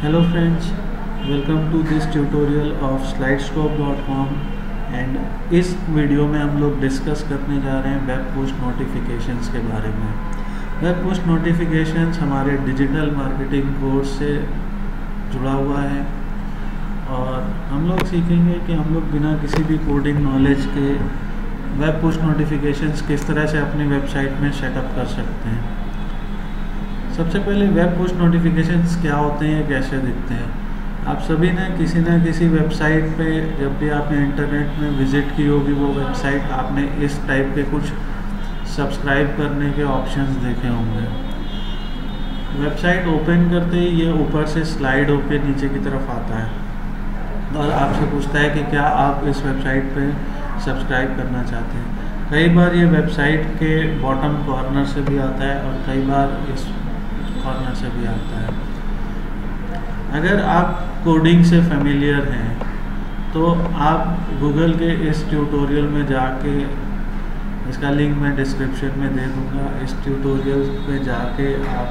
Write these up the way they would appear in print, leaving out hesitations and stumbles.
Hello friends, welcome to this tutorial of slidescope.com and इस video में हम लोग डिस्कस करने जा रहे हैं वेब पुश नोटिफिकेशंस के बारे में। वेब पुश नोटिफिकेशंस हमारे डिजिटल मार्केटिंग कोर्स से जुड़ा हुआ है और हम लोग सीखेंगे कि हम लोग बिना किसी भी कोडिंग नॉलेज के वेब पुश नोटिफिकेशंस किस तरह से अपनी वेबसाइट में सेटअप कर सकते हैं। सबसे पहले वेब पुश नोटिफिकेशंस क्या होते हैं, कैसे दिखते हैं। आप सभी ने किसी वेबसाइट पे जब भी आपने इंटरनेट में विज़िट की होगी वो वेबसाइट, आपने इस टाइप के कुछ सब्सक्राइब करने के ऑप्शंस देखे होंगे। वेबसाइट ओपन करते ही ये ऊपर से स्लाइड होकर नीचे की तरफ आता है और आपसे पूछता है कि क्या आप इस वेबसाइट पे सब्सक्राइब करना चाहते हैं। कई बार ये वेबसाइट के बॉटम कॉर्नर से भी आता है और कई बार इस कॉर्नर से भी आता है। अगर आप कोडिंग से फेमिलियर हैं तो आप गूगल के इस ट्यूटोरियल में जाके, इसका लिंक मैं डिस्क्रिप्शन में दे दूँगा, इस ट्यूटोरियल पे जाके आप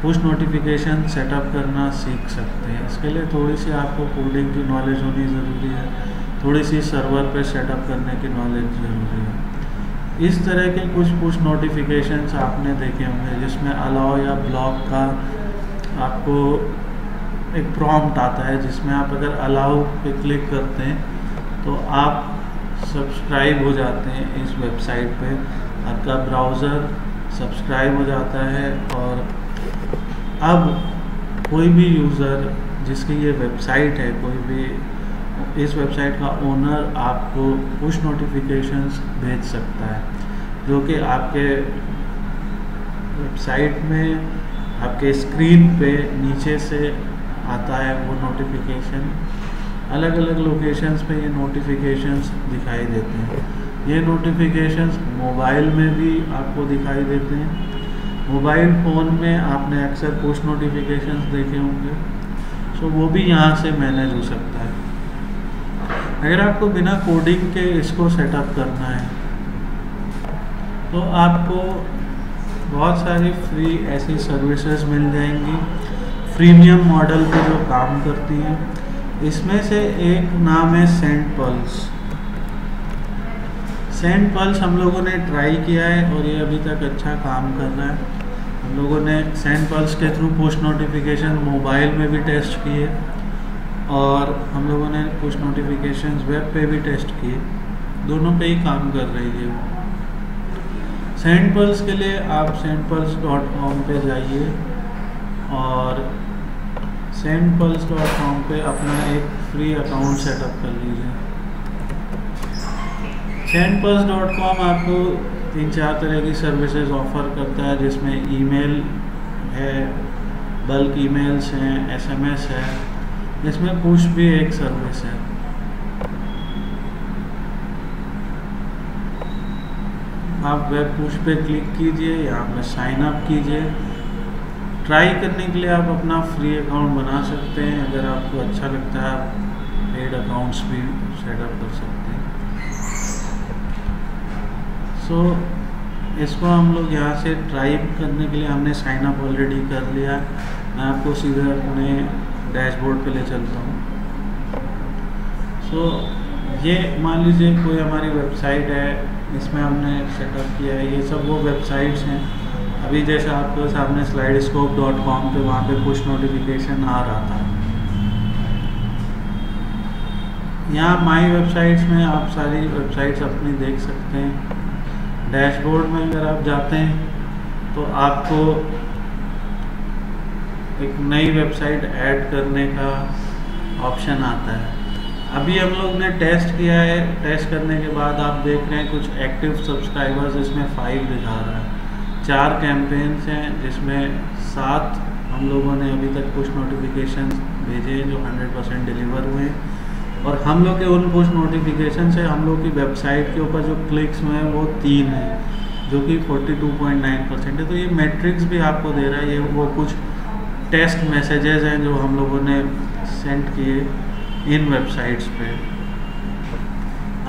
पुश नोटिफिकेशन सेटअप करना सीख सकते हैं। इसके लिए थोड़ी सी आपको कोडिंग की नॉलेज होनी ज़रूरी है, थोड़ी सी सर्वर पे सेटअप करने की नॉलेज ज़रूरी है। इस तरह के कुछ पुश नोटिफिकेशंस आपने देखे होंगे जिसमें अलाउ या ब्लॉक का आपको एक प्रॉम्प्ट आता है, जिसमें आप अगर अलाउ पे क्लिक करते हैं तो आप सब्सक्राइब हो जाते हैं इस वेबसाइट पे, आपका ब्राउज़र सब्सक्राइब हो जाता है और अब कोई भी यूज़र जिसकी ये वेबसाइट है, कोई भी इस वेबसाइट का ओनर आपको पुश नोटिफिकेशंस भेज सकता है, जो कि आपके वेबसाइट में आपके स्क्रीन पे नीचे से आता है। वो नोटिफिकेशन अलग अलग लोकेशंस पे ये नोटिफिकेशंस दिखाई देते हैं। ये नोटिफिकेशंस मोबाइल में भी आपको दिखाई देते हैं। मोबाइल फ़ोन में आपने अक्सर पुश नोटिफिकेशंस देखे होंगे, सो वो भी यहाँ से मैनेज हो सकता है। अगर आपको बिना कोडिंग के इसको सेटअप करना है तो आपको बहुत सारी फ्री ऐसी सर्विसेज मिल जाएंगी फ्रीमियम मॉडल पे जो काम करती हैं। इसमें से एक नाम है सेंडपल्स। सेंडपल्स हम लोगों ने ट्राई किया है और ये अभी तक अच्छा काम कर रहा है। हम लोगों ने सेंडपल्स के थ्रू पुश नोटिफिकेशन मोबाइल में भी टेस्ट किए और हम लोगों ने पुश नोटिफिकेशंस वेब पे भी टेस्ट किए, दोनों पे ही काम कर रही है। सेंडपल्स के लिए आप sendpulse.com पे जाइए और sendpulse.com पे अपना एक फ्री अकाउंट सेटअप कर लीजिए। sendpulse.com आपको 3-4 तरह की सर्विसेज ऑफ़र करता है, जिसमें ईमेल है, बल्क ईमेल्स हैं, SMS है, इसमें पुश भी एक सर्विस है। आप वेब पुश पे क्लिक कीजिए, यहाँ पे साइन अप कीजिए। ट्राई करने के लिए आप अपना फ्री अकाउंट बना सकते हैं। अगर आपको अच्छा लगता है आप पेड अकाउंट्स भी सेटअप कर सकते हैं। सो इसको हम लोग यहाँ से ट्राई करने के लिए हमने साइन अप ऑलरेडी कर लिया है। मैं आपको सीधे अपने डैशबोर्ड पे ले चलता हूँ। सो ये मान लीजिए कोई हमारी वेबसाइट है, इसमें हमने सेटअप किया है। ये सब वो वेबसाइट्स हैं अभी जैसे आपके सामने slidescope.com पे वहाँ पे पुश नोटिफिकेशन आ रहा था। यहाँ माई वेबसाइट्स में आप सारी वेबसाइट्स अपनी देख सकते हैं। डैशबोर्ड में अगर आप जाते हैं तो आपको एक नई वेबसाइट ऐड करने का ऑप्शन आता है। अभी हम लोग ने टेस्ट किया है। टेस्ट करने के बाद आप देख रहे हैं कुछ एक्टिव सब्सक्राइबर्स इसमें 5 दिखा रहा है। 4 कैंपेन्स हैं जिसमें 7 हम लोगों ने अभी तक पुश नोटिफिकेशन भेजे हैं जो 100% डिलीवर हुए हैं और हम लोग के उन पुश नोटिफिकेशन से हम लोग की वेबसाइट के ऊपर जो क्लिक्स हुए हैं वो 3 हैं, जो कि 42.9% है। तो ये मैट्रिक्स भी आपको दे रहा है। ये वो कुछ टेस्ट मैसेजेस हैं जो हम लोगों ने सेंड किए इन वेबसाइट्स पे।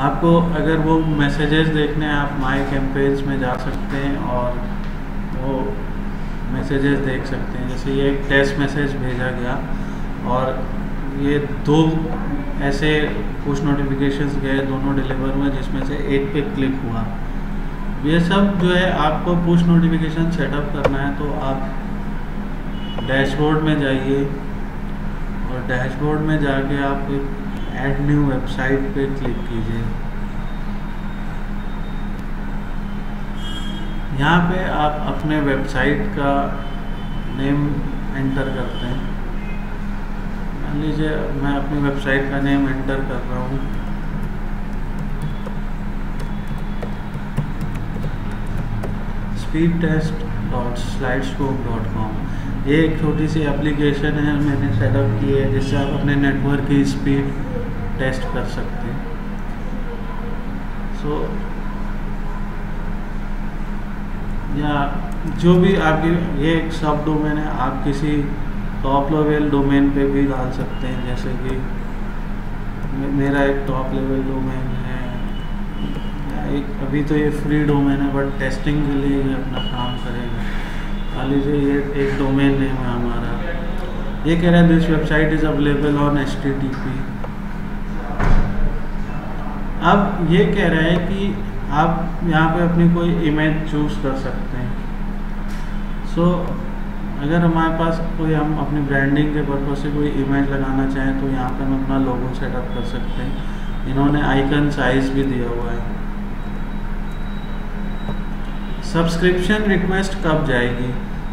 आपको अगर वो मैसेजेस देखने हैं आप माई कैंपेन्स में जा सकते हैं और वो मैसेजेस देख सकते हैं। जैसे ये एक टेस्ट मैसेज भेजा गया और ये 2 ऐसे पुश नोटिफिकेशंस गए, दोनों डिलीवर हुए, जिसमें से एक पे क्लिक हुआ। ये सब जो है आपको पुश नोटिफिकेशन सेटअप करना है तो आप डैशबोर्ड में जाइए और डैशबोर्ड में जाके आप ऐड न्यू वेबसाइट पे क्लिक कीजिए। यहाँ पे आप अपने वेबसाइट का नेम एंटर करते हैं। मान लीजिए मैं अपनी वेबसाइट का नेम एंटर कर रहा हूँ, speedtest.slidescope.com। ये एक छोटी सी एप्लीकेशन है मैंने सेटअप की है जिससे आप अपने नेटवर्क की स्पीड टेस्ट कर सकते हैं। या जो भी आपकी, ये एक सब डोमेन है, आप किसी टॉप लेवल डोमेन पे भी डाल सकते हैं। जैसे कि मेरा एक टॉप लेवल डोमेन है, एक अभी तो ये फ्री डोमेन है बट टेस्टिंग के लिए ये अपना काम करेगा। मान लीजिए ये एक डोमेन नेम है हमारा, ये कह रहा है this website is available on HTTP। अब ये कह रहा है कि आप यहाँ पे अपनी कोई इमेज चूज़ कर सकते हैं। अगर हमारे पास कोई, हम अपनी ब्रांडिंग के पर्पज से कोई इमेज लगाना चाहें तो यहाँ पे हम अपना लोगो सेटअप कर सकते हैं। इन्होंने आइकन साइज भी दिया हुआ है। सब्सक्रिप्शन रिक्वेस्ट कब जाएगी?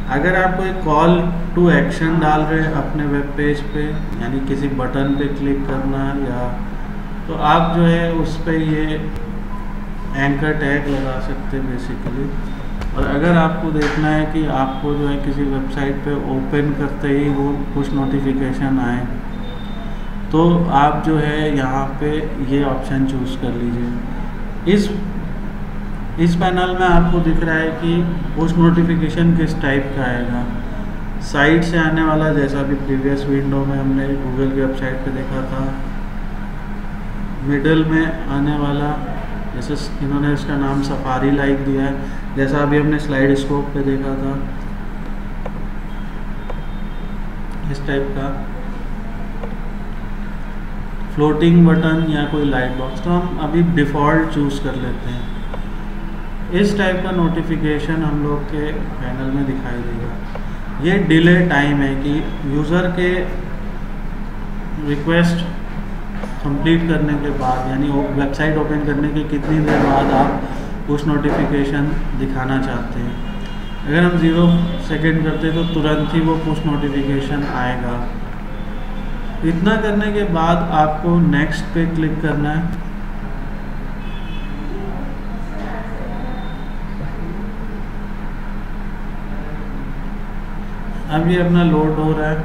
अगर आप कोई कॉल टू एक्शन डाल रहे हैं अपने वेब पेज पे, यानी किसी बटन पे क्लिक करना, या तो आप जो है उस पर ये एंकर टैग लगा सकते हैं बेसिकली। और अगर आपको देखना है कि आपको जो है किसी वेबसाइट पे ओपन करते ही वो कुछ नोटिफिकेशन आए, तो आप जो है यहाँ पे ये ऑप्शन चूज़ कर लीजिए। इस पैनल में आपको दिख रहा है कि पुश नोटिफिकेशन किस टाइप का आएगा। साइट से आने वाला, जैसा भी प्रीवियस विंडो में हमने गूगल की वेबसाइट पे देखा था। मिडल में आने वाला, जैसे इन्होंने इसका नाम सफारी लाइक दिया है, जैसा अभी हमने स्लाइड स्कोप पे देखा था, इस टाइप का फ्लोटिंग बटन या कोई लाइट बॉक्स। तो हम अभी डिफ़ॉल्ट चूज़ कर लेते हैं। इस टाइप का नोटिफिकेशन हम लोग के पैनल में दिखाई देगा। ये डिले टाइम है कि यूज़र के रिक्वेस्ट कंप्लीट करने के बाद, यानी वेबसाइट ओपन करने के कितनी देर बाद आप पुश नोटिफिकेशन दिखाना चाहते हैं। अगर हम 0 सेकेंड करते तो तुरंत ही वो पुश नोटिफिकेशन आएगा। इतना करने के बाद आपको नेक्स्ट पे क्लिक करना है। अब ये अपना लोड हो रहा है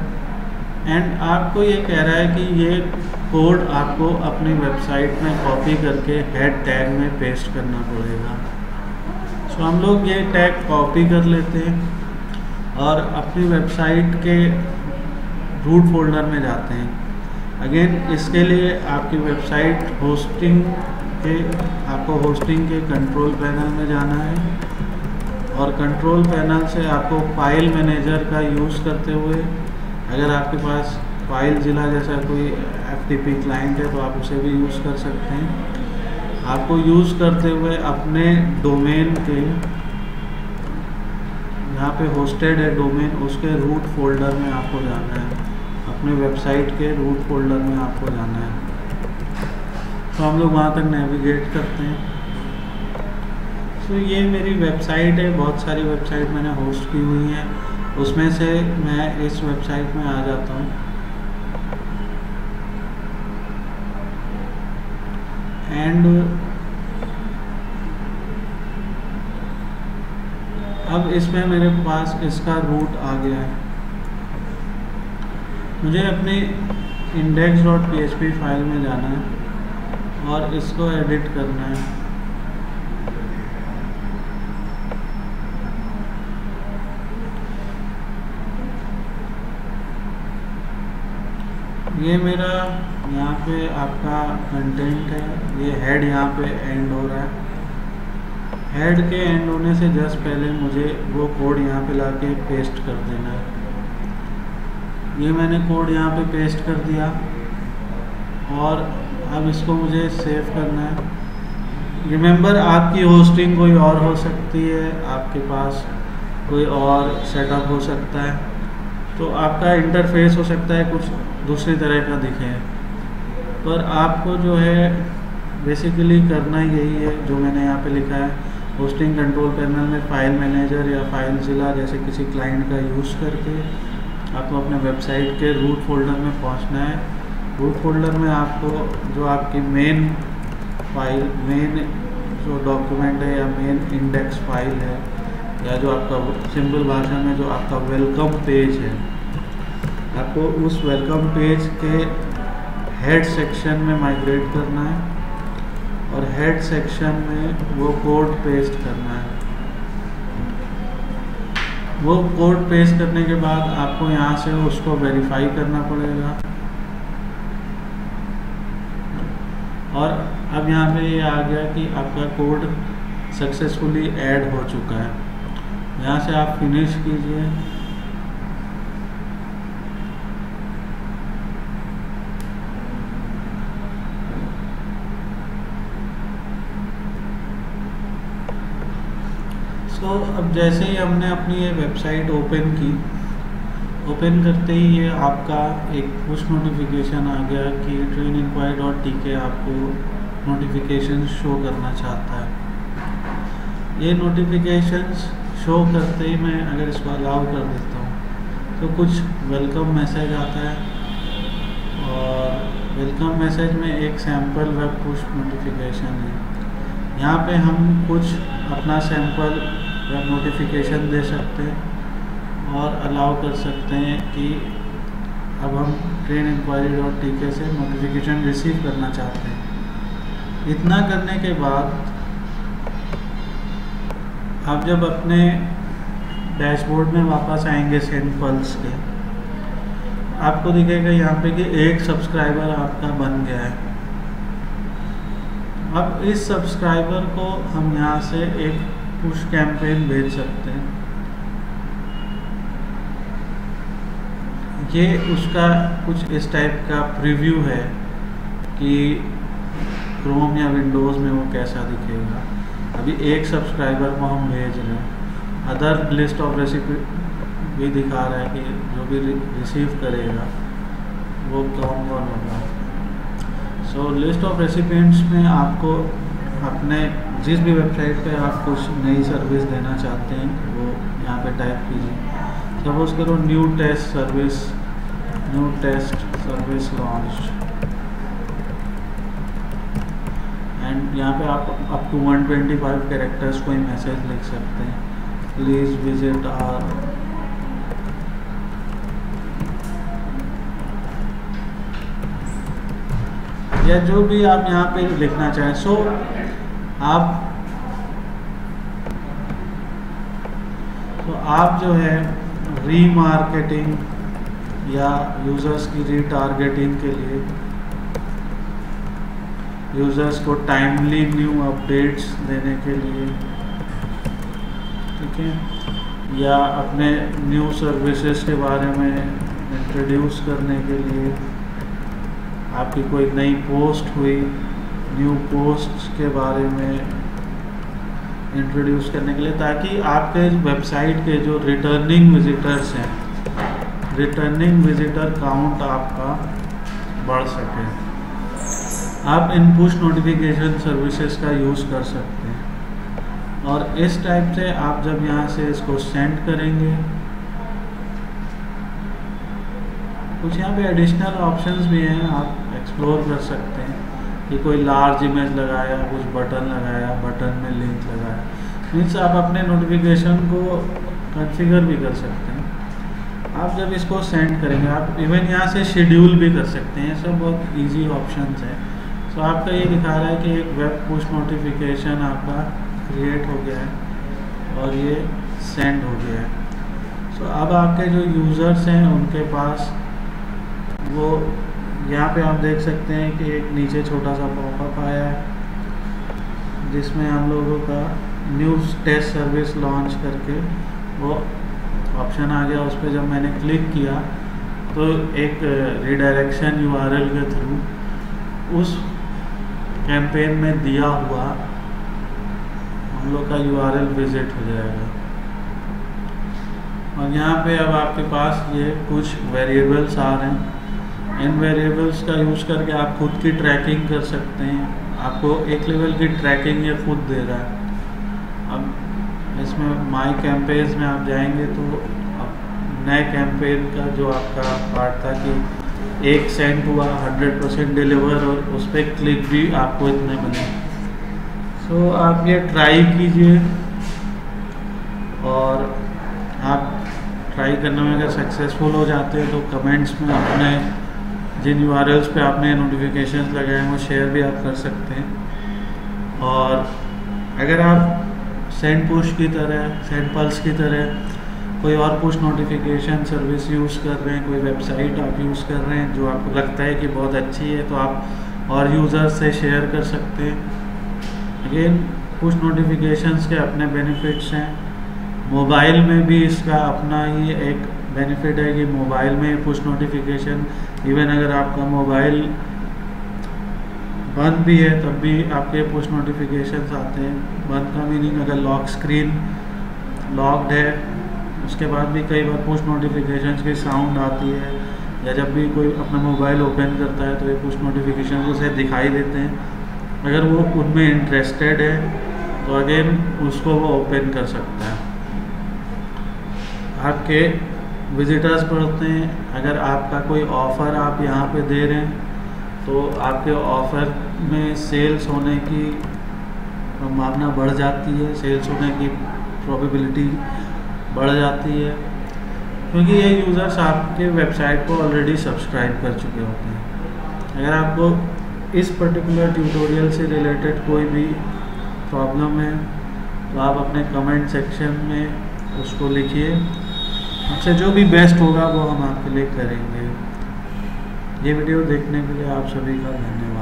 एंड आपको ये कह रहा है कि ये कोड आपको अपनी वेबसाइट में कॉपी करके हेड टैग में पेस्ट करना पड़ेगा। सो हम लोग ये टैग कॉपी कर लेते हैं और अपनी वेबसाइट के रूट फोल्डर में जाते हैं। अगेन इसके लिए आपकी वेबसाइट आपको होस्टिंग के कंट्रोल पैनल में जाना है और कंट्रोल पैनल से आपको फाइल मैनेजर का यूज़ करते हुए, अगर आपके पास फाइल जिला जैसा कोई FTP क्लाइंट है तो आप उसे भी यूज़ कर सकते हैं। आपको यूज़ करते हुए अपने डोमेन के, यहाँ पे होस्टेड है डोमेन, उसके रूट फोल्डर में आपको जाना है। अपने वेबसाइट के रूट फोल्डर में आपको जाना है। तो हम लोग वहाँ तक नेविगेट करते हैं। तो ये मेरी वेबसाइट है, बहुत सारी वेबसाइट मैंने होस्ट की हुई हैं, उसमें से मैं इस वेबसाइट में आ जाता हूँ। एंड अब इसमें मेरे पास इसका रूट आ गया है। मुझे अपनी index.php फाइल में जाना है और इसको एडिट करना है। ये मेरा यहाँ पे आपका कंटेंट है, ये हेड यहाँ पे एंड हो रहा है। हेड के एंड होने से जस्ट पहले मुझे वो कोड यहाँ पे लाके पेस्ट कर देना है। ये मैंने कोड यहाँ पे पेस्ट कर दिया और अब इसको मुझे सेव करना है। रिमेंबर, आपकी होस्टिंग कोई और हो सकती है, आपके पास कोई और सेटअप हो सकता है, तो आपका इंटरफेस हो सकता है कुछ दूसरी तरह का दिखे, पर आपको जो है बेसिकली करना यही है जो मैंने यहाँ पे लिखा है। होस्टिंग कंट्रोल पैनल में फाइल मैनेजर या फाइल जिला जैसे किसी क्लाइंट का यूज़ करके आपको अपने वेबसाइट के रूट फोल्डर में पहुँचना है। रूट फोल्डर में आपको जो आपकी मेन फाइल, मेन जो डॉक्यूमेंट है या मेन इंडेक्स फाइल है, या जो आपका सिंपल भाषा में जो आपका वेलकम पेज है, आपको उस वेलकम पेज के हेड सेक्शन में माइग्रेट करना है और हेड सेक्शन में वो कोड पेस्ट करना है। वो कोड पेस्ट करने के बाद आपको यहाँ से उसको वेरीफाई करना पड़ेगा। और अब यहाँ पे ये आ गया कि आपका कोड सक्सेसफुली ऐड हो चुका है। यहाँ से आप फिनिश कीजिए। तो अब जैसे ही हमने अपनी ये वेबसाइट ओपन की, ओपन करते ही ये आपका एक पुश नोटिफिकेशन आ गया कि traininquiry.tk आपको नोटिफिकेशन शो करना चाहता है। ये नोटिफिकेशंस शो करते ही मैं अगर इसको अलाउ कर देता हूँ तो कुछ वेलकम मैसेज आता है, और वेलकम मैसेज में एक सैम्पल वेब पुश नोटिफिकेशन है। यहाँ पे हम कुछ अपना सैम्पल वेब नोटिफिकेशन दे सकते हैं और अलाउ कर सकते हैं कि अब हम traininquiry.tk से नोटिफिकेशन रिसीव करना चाहते हैं। इतना करने के बाद आप जब अपने डैशबोर्ड में वापस आएंगे सेंड पल्स के, आपको दिखेगा यहाँ पे कि एक सब्सक्राइबर आपका बन गया है। अब इस सब्सक्राइबर को हम यहाँ से एक पुश कैंपेन भेज सकते हैं। ये उसका कुछ इस टाइप का प्रीव्यू है कि क्रोम या विंडोज़ में वो कैसा दिखेगा। अभी एक सब्सक्राइबर को हम भेज रहे हैं। अदर लिस्ट ऑफ रेसिपी भी दिखा रहा है कि जो भी रिसीव करेगा वो कौन कौन होगा। सो लिस्ट ऑफ रेसिपिएंट्स में आपको अपने जिस भी वेबसाइट पे आप कुछ नई सर्विस देना चाहते हैं वो यहाँ पे टाइप कीजिए। सपोज करो new test service launch, and यहाँ पे आप अप टू 125 कैरेक्टर्स कोई मैसेज लिख सकते हैं। प्लीज़ विजिट आवर या जो भी आप यहाँ पे लिखना चाहें। सो आप जो है रीमार्केटिंग या यूज़र्स की रीटारगेटिंग के लिए, यूज़र्स को टाइमली न्यू अपडेट्स देने के लिए, ठीक है, या अपने न्यू सर्विसेज के बारे में इंट्रोड्यूस करने के लिए, आपकी कोई नई पोस्ट हुई, न्यू पोस्ट के बारे में इंट्रोड्यूस करने के लिए, ताकि आपके वेबसाइट के जो रिटर्निंग विजिटर्स हैं, रिटर्निंग विजिटर काउंट आपका बढ़ सके। आप इन पुश नोटिफिकेशन सर्विसेज का यूज़ कर सकते हैं। और इस टाइप से आप जब यहाँ से इसको सेंड करेंगे, कुछ यहाँ पे एडिशनल ऑप्शंस भी हैं, आप एक्सप्लोर कर सकते हैं कि कोई लार्ज इमेज लगाया, कुछ बटन लगाया, बटन में लिंक लगाया, मीन्स आप अपने नोटिफिकेशन को कॉन्फ़िगर भी कर सकते हैं। आप जब इसको सेंड करेंगे, आप इवन यहाँ से शेड्यूल भी कर सकते हैं। सब बहुत इजी ऑप्शंस हैं। सो आपका ये दिखा रहा है कि एक वेब पुश नोटिफिकेशन आपका क्रिएट हो गया है और ये सेंड हो गया है। सो अब आपके जो यूज़र्स हैं उनके पास वो यहाँ पे आप देख सकते हैं कि एक नीचे छोटा सा पॉपअप आया है जिसमें हम लोगों का न्यू टेस्ट सर्विस लॉन्च करके वो ऑप्शन आ गया। उस पर जब मैंने क्लिक किया तो एक रिडायरेक्शन यूआरएल के थ्रू उस कैंपेन में दिया हुआ हम लोग का यूआरएल विजिट हो जाएगा। और यहाँ पे अब आपके पास ये कुछ वेरिएबल्स आ रहे हैं। इन वेरिएबल्स का यूज़ करके आप खुद की ट्रैकिंग कर सकते हैं। आपको एक लेवल की ट्रैकिंग ये खुद दे रहा है। अब इसमें माई कैंपेन्स में आप जाएंगे तो नए कैंपेन का जो आपका पार्ट था कि एक सेंट हुआ 100% डिलीवर और उस पर क्लिक भी आपको इतने मिले। सो आप ये ट्राई कीजिए और आप ट्राई करने में अगर सक्सेसफुल हो जाते हैं तो कमेंट्स में अपने जिन यूआरएल्स पे आपने नोटिफिकेशंस लगाए हैं वो शेयर भी आप कर सकते हैं। और अगर आप सेंड पुश की तरह, सेंड पल्स की तरह कोई और पुश नोटिफिकेशन सर्विस यूज़ कर रहे हैं, कोई वेबसाइट आप यूज़ कर रहे हैं जो आपको लगता है कि बहुत अच्छी है, तो आप और यूज़र्स से शेयर कर सकते हैं। अगेन पुश नोटिफिकेशंस के अपने बेनिफिट्स हैं। मोबाइल में भी इसका अपना ही एक बेनिफिट है कि मोबाइल में पुश नोटिफिकेशन इवन अगर आपका मोबाइल बंद भी है तब भी आपके पुश नोटिफिकेशंस आते हैं। बंद का मीनिंग अगर लॉक स्क्रीन लॉक्ड है उसके बाद भी कई बार पुश नोटिफिकेशंस की साउंड आती है, या जब भी कोई अपना मोबाइल ओपन करता है तो ये पुश नोटिफिकेशन उसे दिखाई देते हैं। अगर वो उनमें इंटरेस्टेड है तो अगेन उसको वो ओपन कर सकता है। आपके विजिटर्स बढ़ते हैं। अगर आपका कोई ऑफ़र आप यहाँ पे दे रहे हैं तो आपके ऑफ़र में सेल्स होने की संभावना बढ़ जाती है, सेल्स होने की प्रोबेबिलिटी बढ़ जाती है, क्योंकि ये यूज़र्स आपके वेबसाइट को ऑलरेडी सब्सक्राइब कर चुके होते हैं। अगर आपको इस पर्टिकुलर ट्यूटोरियल से रिलेटेड कोई भी प्रॉब्लम है तो आप अपने कमेंट सेक्शन में उसको लिखिए। हमसे जो भी बेस्ट होगा वो हम आपके लिए करेंगे। ये वीडियो देखने के लिए आप सभी का धन्यवाद।